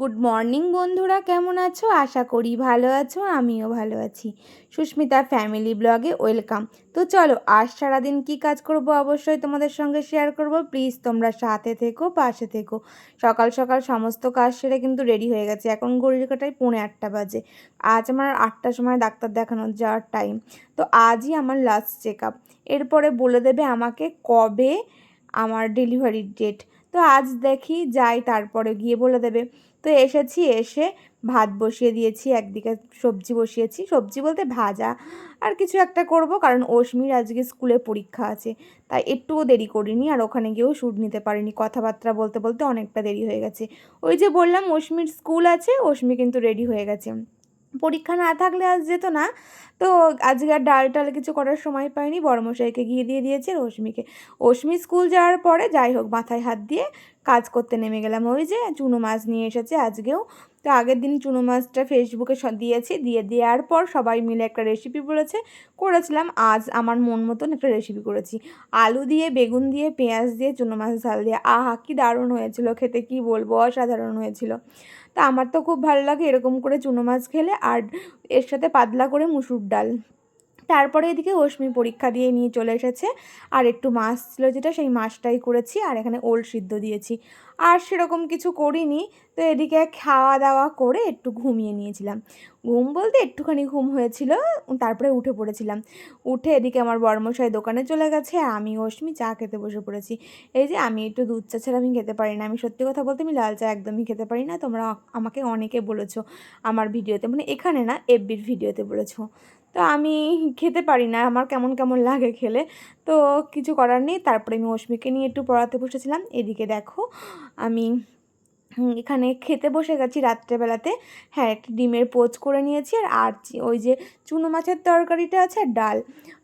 Good morning বন্ধুরা, কেমন আছো? আশা করি ভালো আছো, আমিও ভালো আছি। সুস্মিতা ফ্যামিলি ব্লগে ওয়েলকাম। তো চলো, আজ সারাদিন কি কাজ করব অবশ্যই তোমাদের সঙ্গে শেয়ার করব। প্লিজ তোমরা সাথে থেকো, পাশে থেকো। সকাল সকাল সমস্ত কাজ সেরে কিন্তু রেডি হয়ে গেছে। এখন ঘড়ির কাঁটায় 8:45 বাজে। আজ আমার 8টার সময় ডাক্তার দেখানো যাওয়ার টাইম। তো আজই আমার লাস্ট চেক আপ। এরপরে বলে দেবে আমাকে কবে আমার ডেলিভারির ডেট। তো আজ দেখি যাই, তারপরে গিয়ে বলে দেবে। তো এসেছি, এসে ভাত বসিয়ে দিয়েছি, একদিকে সবজি বসিয়েছি, সবজি বলতে ভাজা আর কিছু একটা করব, কারণ অশ্মির আজকে স্কুলে পরীক্ষা আছে, তাই একটুও দেরি করিনি। আর ওখানে গিয়েও শ্যুট নিতে পারিনি, কথাবার্তা বলতে বলতে অনেকটা দেরি হয়ে গেছে। ওই যে বললাম অশ্মির স্কুল আছে, অশ্মি কিন্তু রেডি হয়ে গেছে। পরীক্ষা না থাকলে আজ যেত না। তো আজকে আর ডাল টাল কিছু করার সময় পাইনি, বড়মশাইকে গিয়ে দিয়ে দিয়েছে রশ্মিকে। অশ্মি স্কুল যাওয়ার পরে যাই হোক মাথায় হাত দিয়ে কাজ করতে নেমে গেলাম। ওই যে চুনো মাছ নিয়ে এসেছে আজকেও। তো আগের দিন চুনো মাছটা ফেসবুকে দিয়েছি, দিয়ে দেওয়ার পর সবাই মিলে একটা রেসিপি বলেছে, করেছিলাম। আজ আমার মন মতন একটা রেসিপি করেছি, আলু দিয়ে, বেগুন দিয়ে, পেঁয়াজ দিয়ে, চুনো মাছ ঝাল দিয়ে। আহা কি দারুণ হয়েছিল খেতে, কি বলবো, অসাধারণ হয়েছিল। তা আমার তো খুব ভালো লাগে এরকম করে চুনো মাছ খেলে, আর এর সাথে পাতলা করে মুসুর ডাল। তারপরে এদিকে অশ্মি পরীক্ষা দিয়ে নিয়ে চলে এসেছে, আর একটু মাছ ছিল যেটা, সেই মাছটাই করেছি, আর এখানে ওল সিদ্ধ দিয়েছি। আর সেরকম কিছু করিনি। তো এদিকে খাওয়া দাওয়া করে একটু ঘুমিয়ে নিয়েছিলাম। ঘুম বলতে একটুখানি ঘুম হয়েছিল, তারপরে উঠে পড়েছিলাম। উঠে এদিকে আমার বড়মশাই দোকানে চলে গেছে, আর আমি অশ্মি চা খেতে বসে পড়েছি। এই যে আমি একটু দুধ চা ছাড়া আমি খেতে পারি না, আমি সত্যি কথা বলতে আমি লাল চা একদমই খেতে পারি না। তোমরা আমাকে অনেকে বলেছো আমার ভিডিওতে, মানে এখানে না, এফবির ভিডিওতে বলেছো। তো আমি খেতে পারি না, আমার কেমন কেমন লাগে খেলে। তো কিছু করার নেই, তারপরে আমি অশ্মিকে নিয়ে একটু পড়াতে বসেছিলাম। এদিকে দেখো আমি এখানে খেতে বসে গেছি রাত্রেবেলাতে। হ্যাঁ, একটা ডিমের পোচ করে নিয়েছি, আর ওই যে চুনো মাছের তরকারিটা আছে, আর ডাল।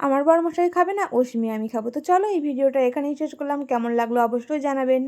আমার বর মশাই খাবে না, অশ্মি আমি খাবো। তো চলো, এই ভিডিওটা এখানেই শেষ করলাম। কেমন লাগলো অবশ্যই জানাবেন।